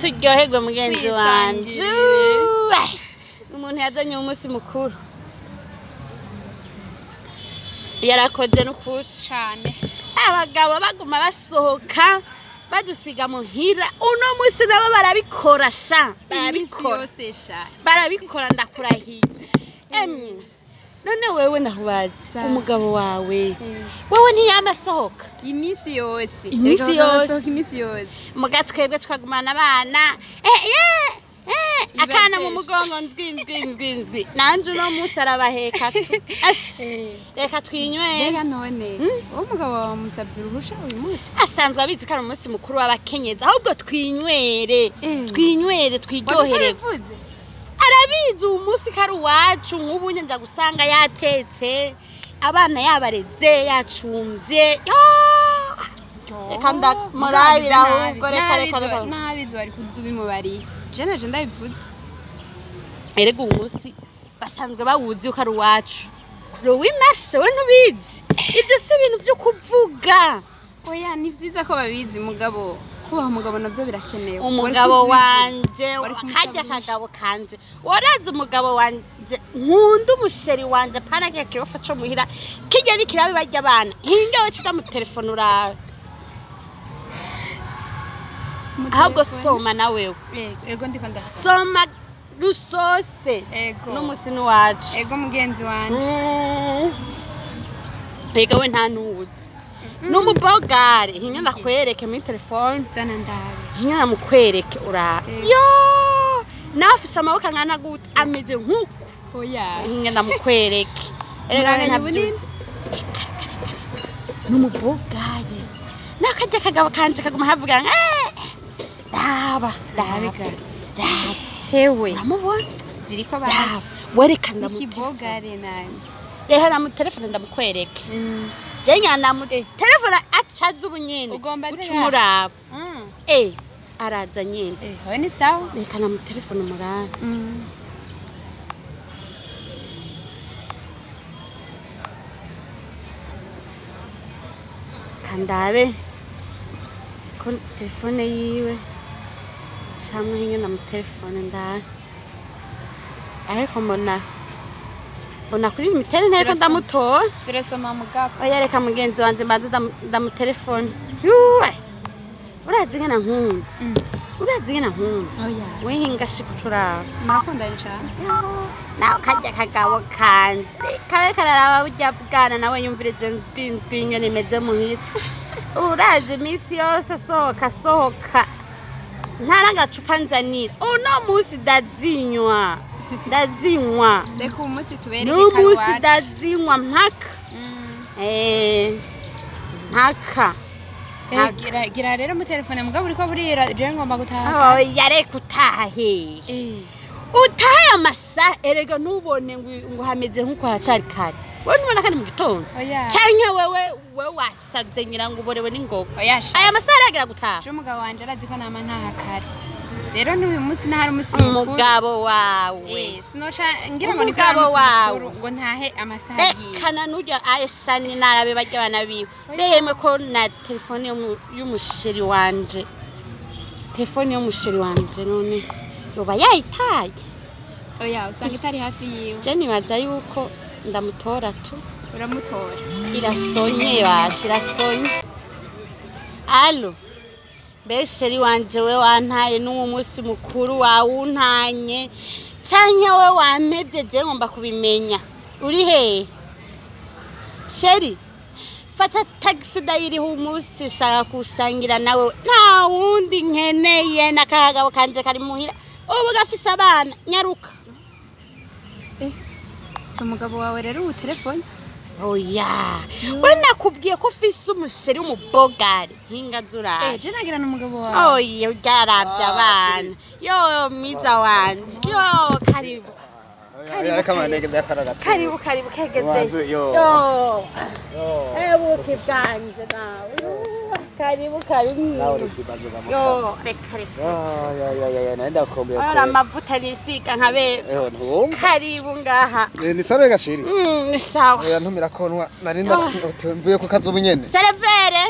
turyoherwe mugenzi wanje umuntu yazanye umusi mukuru yarakoze n'ukuri cyane abagabo baguma basohoka badusiga muhira uno musi nabo barabikora sha barabikora ndakurahiye none wewe ndahubaze umugabo wawe wewe ntiyamasohoka imisi yose mugatwebwe twagumana abana akana mu mugongo nzwi nanje uno musi arabaheka reka twinywere rega none umugabo wawe musabye uruhusha uyu musi asanzwe abizi ko ari umunsi mukuru w'abakenyezi ahubwo twinywere twiryohere arabizi uyu musi ko ari uwacu nk'ubu njya gusanga yatetse abana yabareze yacumvye reka ndamurabira ahubwo reka nabizi bari kuzubimubariye je naje ndabivuze erega uyu musi basanzwe bawuzi ko ari uwacu Rowimase we ntubizi ibyo si ibintu byo kuvuga oya ni vyiza ko babizi mugabo kubaho umugabo navyo birakenewe umugabo wanje kajya kagabo kanje warazi umugabo wanje nkunda umusheri wanje pana ke kirofa cyo muhira kijya ni kirabe bajya abana hingawe cita mu telefone urawe ahubwo soma na wewe ego ndiko ndasoma soma rusose n'umusi wacu ego mugenzi wanje ega we nta ntuzi n'umubogare hinya ndakwereke muri telefone zana ndabe hinya mukwereke ura yo nafise amaboko nkana gute ameze nkuko oya hinya ndamukwereke uranganya bunini n'umubogare nakajya kagabo kanje kaguma havuga raba hewe uramubona ziriko bara werekana mu kibogare nani rehera mu telefone ndamukwereke jenya mu telefone acaza ubunyene ucumuraba araza nyene we ni sawa rekana mu telefone murana kandabe ko telefone yiwe camwe hinge na mu telefone ndani ariko mbona kuri mitere nteko ndamutora turasoma mugabo oya reka mugenzi wanje mbanze ndamu telefone yuwe urazi ngena nkunda oya we hinga shikucura murakundanye cyane nawe kajya kagabo kanje kabe kararaba burya bwana nawe yumvirize nzwi ingene imeze muhira urazi imisi yose sohoka ntaragacupa nzanira uno musi ndazinywa reka umusi tubereke n'umusi ndazinywa mpaka mpaka gira rero mu telefone mugabo uriko burira je ngomba gutaha yareka utaha hehe utaha amasaha erega ntubone ngo hameze nk'uko haracari kare wowe ntubona kandi mu gitondo canke wewe wasaze ngira ngo uborewe n'ingoga aya masaha aragira gutaha je umugabo wanje arazi ko nama ntaha kare rero n'uyu musi nahari umusi mukuru umugabo wawe sinoca ngira ngo ni kwa mukuru ngo ntahe amasaha agiye kana nujya ayesani narabe bajya bana biwe beheme ko na telefone y'umusheri wanje none yoba yayitaye oya usanga itari hafi yiwe je nibaza yuko ndamutora tu uramutora irasonye irasonye allo besheri wanje we wantaye n'uwo musi mukuru wawuntanye canke we wampevye je ngomba kubimenya uri he sheri fata taxi dayiri humusi shaka kusangira nawe nta wundi nkeneye nakagabo kanje kari muhira ubu gafise abana nyaruka so umugabo wawe rero ubu telefone oya we nakubwiye ko ufise umusheri w'umubogare hinga zurara je nagira n'umugabo wawe oya ugaravye abana yo mwiza wanje yo karibu karibu kegeze yo ebuke bwanje nawe karibu yo reka naenda kukombea ara amavuta nisiga nkabe karibu ngaha ni sawa gashiri ni sawa oya ntumira konwa narinda mvuye ku kazubu nyene serevere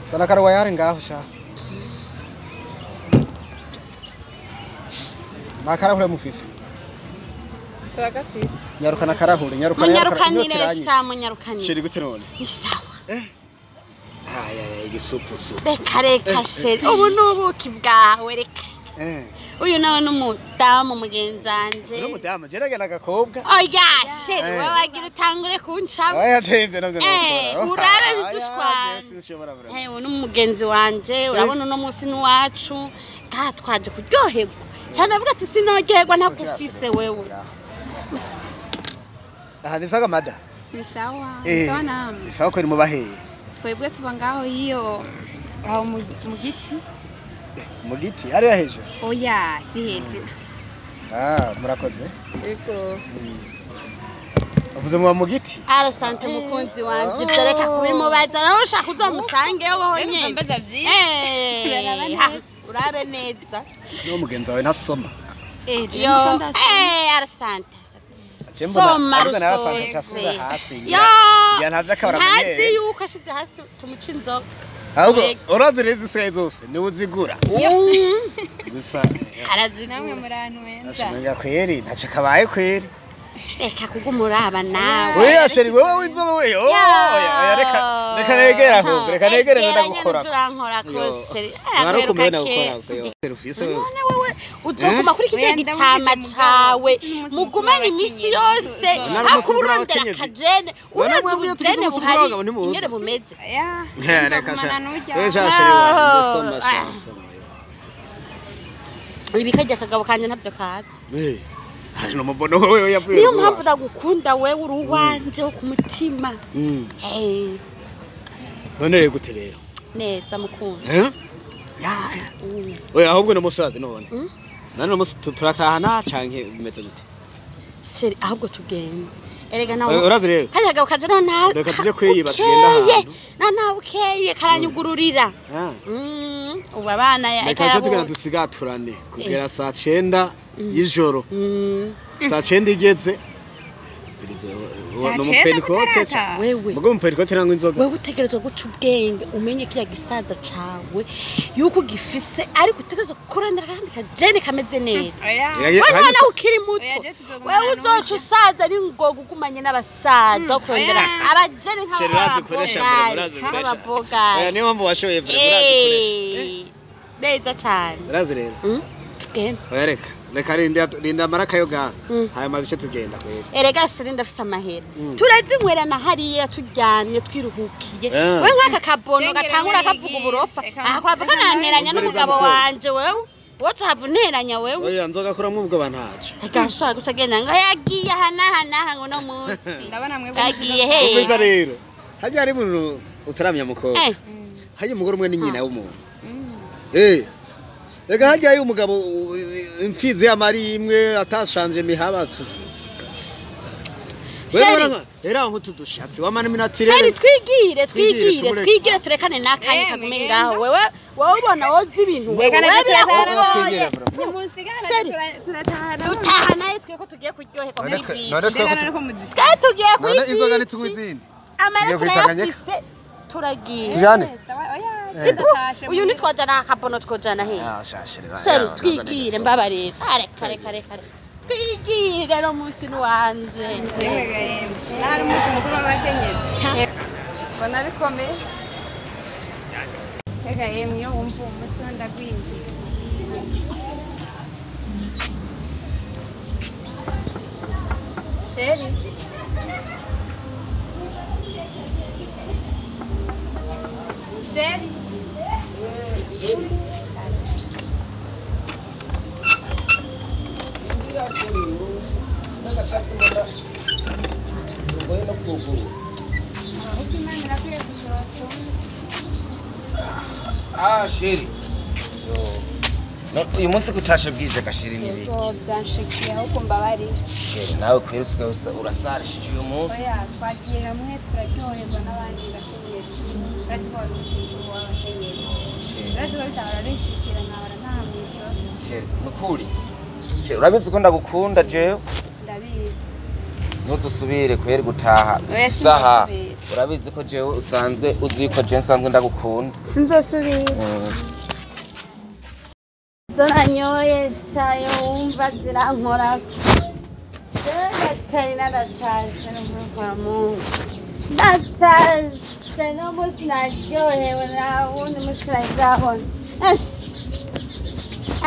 sana karwa yari ngaho sha Nakarahure mufise. Turagafise. Nyaruka nakarahure, nyaruka. Munyarukanire sa munyarukanire. Sheri gute none? Isawa. Aya igisupu. Reka sheri. Ubu nubuki bwawe reka. Uyu nawe n'umutamu mugenzanje. N'umutamu geragena gakobwa. Oya sheri wewe wagira utangure kuncamo. Oya chenze navyo nakora. Urabe ndushwana. Uyu n'umugenzi wanje urabona no musi n'uwacu. Ka twaje kuryoherwa. Cyane avuga ati sinogehegwa ntakufise wewe. Aha nisaga mada. Ni sawa. Sawa namwe. Ni sawa ko ni mubaheye. Twebwe tuba ngaho iyo aho mu giti. Mu giti ari hejuru. Oya si hejuru. Murakoze. Ego. Uvuze mu giti? Arasante mukunzi wanje byereka kubimubaza nawe ushaka uzomusange wowe honyene. Mbaza byi. Urabe neza. No mugenzi wawe ntasoma. Arasante. Soma rusose. Ya ntavya kabaramenye. Ntazi yuko ashize hasi tumuca inzoga. Ahubwo urazireze isaye zose ni uzigura. Gusa arazigura. Namwe murantu wenza. Ashimanga kweri ntaco kabaye kweri. Reka kugumuraba nawe. Wewe asheri wewe winzobe wewe. Oya reka negera ahubwo reka negere ndagukora. Turankora kose. Rwaruka mbona gukora kwewe. Rufise wewe. None wewe uzoguma kuri kiriya gitama cawe. Mugumane imisi yose. Hakuburondera kajene. Urazi ubujene buhari. Nyere bumeze. Reka sha. Wewe asheri wewe soma. Ibikajya kagabo kanje ntavyo kazi. Hano mubono wewe yavuye. Niyo mpamvu ndagukunda wewe uri wanje wo kumutima. None rero gute rero? Neza mukunda. Oya ahubwo no musazi none. None no turakahana canke bimeze gute? Seri ahubwo tugenda. Erega nawe. Urazi rero. Kajyaga kaje none. Reka tuje kwiyiba tugenda ahantu. Nana ukeye karanyugururira. Ubu abana ya Reka tuje tugenda dusigaturane kugera saa 9 y'ijoro. Saa 9 igeze. No mupenikote cha. Wewe. Mugo mupenikote nango inzoga. Wewe utegerezwa guca ubwenge umenye kiriya gisaza cawe yuko gifise ariko utegerezwa kurandira kandi kajene kameze neza. Wewe nawe ukiri muto. Wewe uzoca usaza ari ngogo ugumanye n'abasaza kurondera abajene nk'ababoga. Oya niyo mpamvu washoye vure. Neza cyane. Urazi rero. Tugenda. Oya reka rinda maraka yoga haya maze tugenda kwera. Erega siri ndafise amahera. Turazimwerana hariya turyamye twiruhukiye. We nkaka kabono gatangura kavuga uburofa. Aha kwava kananteranya n'umugabo wanje wewe. Wowe tuhavunteranya wewe. Oya nzoga kuramwe ubwo bantacu. Agashaka gucagenda ngo yagiye hana ngo no musi. Ndabona mwe yagiye he. Ubwiza rero. Hajya ari muntu utaramya mukobwa. Hajya umugore umwe ni nyina w'umuntu. Ega hajya ayo umugabo imfizi y'amari imwe atashanje mihabatsu. Wewe era ngo tudushatse wamana minatire. Seri twigire turekane nakanye kagume ngaho wewe ubona wozi ibintu wewe twigire tutaha naye tweko tugiye kuryoherwa muri bici. Twe tugiye kwibici. None inzoga nitugwizindi. Amara turayafise turagiye. Tujane. Uyu nitwajana akabono twojana he. Seri twigire mbabarira. Reka. Twigire no musi wanje. Nari musi mukuru w'abakenyezi. Bona bikomeye. Ega yemwe yo wumva umusi ndagwingi. Sheri. Sheri. Sheri. Uyu munsi kutashe bwije gashiri nibiki. Byanshikiye aho mbabari. Sheri nawe kwerusuka urasarishije uyu munsi. Oya twagiye hamwe turaryoherwa n'abandi bakenyezi. Radibona w'abakenyezi. Sheri. Radibona tararishikira nabara ntamwijo. Sheri nukuri. Sheri urabizi ko ndagukunda jewe. Ndabizi. Ntudusubire kweri gutaha. Saha. Urabizi ko jewe usanzwe uzi ko je nsanzwe ndagukunda. Sinzosubira. izo nanyoye shayo wumva zirankorako gatari nadatashe n'umukora mungu ndatashe no musi naryohewe nawundi musi narigabona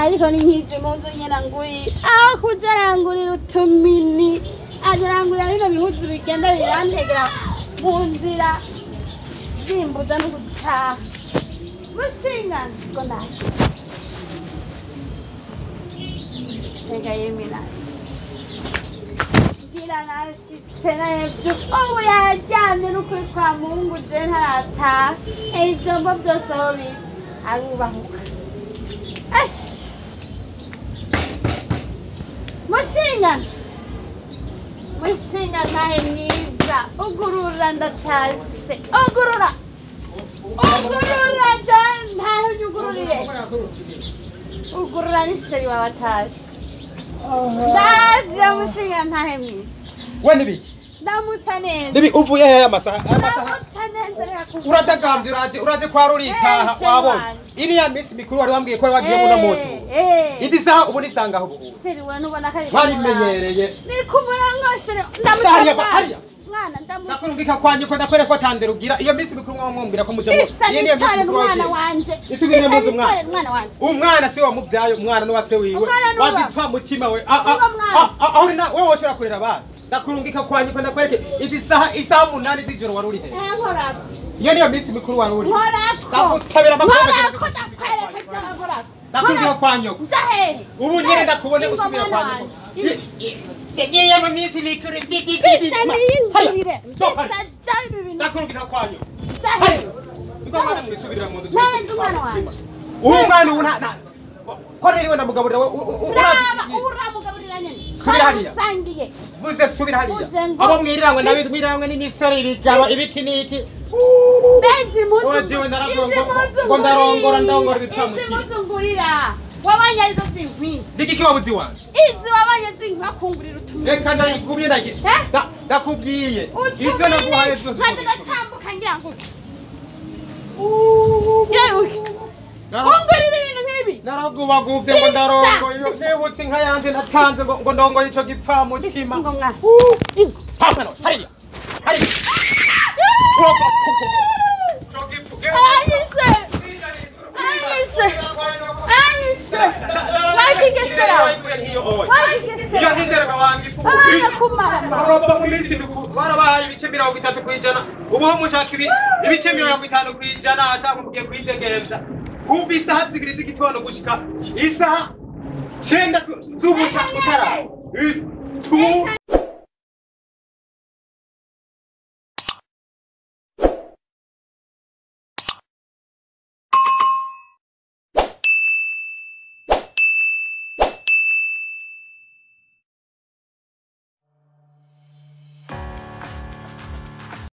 ariko ni nk'ivyo munzu nyene angurira aho kuja arangurira utumini aja arangurira bino bihuzu bigenda birantegera mu nzira bimbuza no gutaha musinga ngo ndashe tega yemina gira nashitse nahevye ubu yajyanye n'ukuri kwa mungu je ntarataha ijambo byose aho biri arubahuka Musinga ntahe mwiza ugurura ndatashe ugurura ntahe unyugururire ugurura n'isheri wawe atashe ndaje musinga ntahe mwiza we nibiki ndamutsa neza nibi uvuye hehe amasaha uradagambye uraje kwa ruritaha wabonye ini ya misi mikuru wari wambwiye ko wagiye mu namusi iti saha ubu nisanga aho siri we nubona kari warimenyereye ni kumurangoshere ndamutsa mwana ndamutsa nakurungika kwanye ko ndakwere ko atandera ugira iyo misi mikuru mwamwumbira ko muje iyi ni misi mikuru mwana wanje isubire mu mwana umwana si wa mubyayo umwana no wase wiwe wagipfa mutima we aho ni wewe woshora kurera abana ndakurungika kwanye ko ndakwereke iti saha isaha 8 z'ijoro waruri he nkorako iyo niyo misi mikuru waruri nkorako ndakutabira ndakwereka cyangwa nkorako ndakurungika kwanyoko ndahehe ubu nyine ndakubone usubira kwanyoko Yeya mu misi mikuru ndakurungika kwanyoko ngomara twisubirira mu ndu umwana una koreriwe ndamugaburira uramugaburira nyene sangiye buze subira hariya abo mwirirangwe nabirangwe n'imisore ibigabo ibikiniki benzi muzu ojewe naragongo ndongora ibitsamuki muzungurira wabanye arizo zinkwi ndikiki wabuzi wanje izi wabanye zinkwi bakungurira utumwe reka ndayigumye nagiye ndakubwiye ivyo naguhaye byose kandi ndatambuka ngira ngo yewe ungurira ibintu nk'ibi naragubaguvye ngo ndarongo iyo nibutse inka yanje natanze ngo ndongo ico gipfa mutima hapano hariya barabahaye ibice 30 kwijana ubuho mushaka ibice 50 kwijana ashaka mugiye kwidegemza umva isaha zibiri z'igitondo gushika isaha 9 z'ubuca utara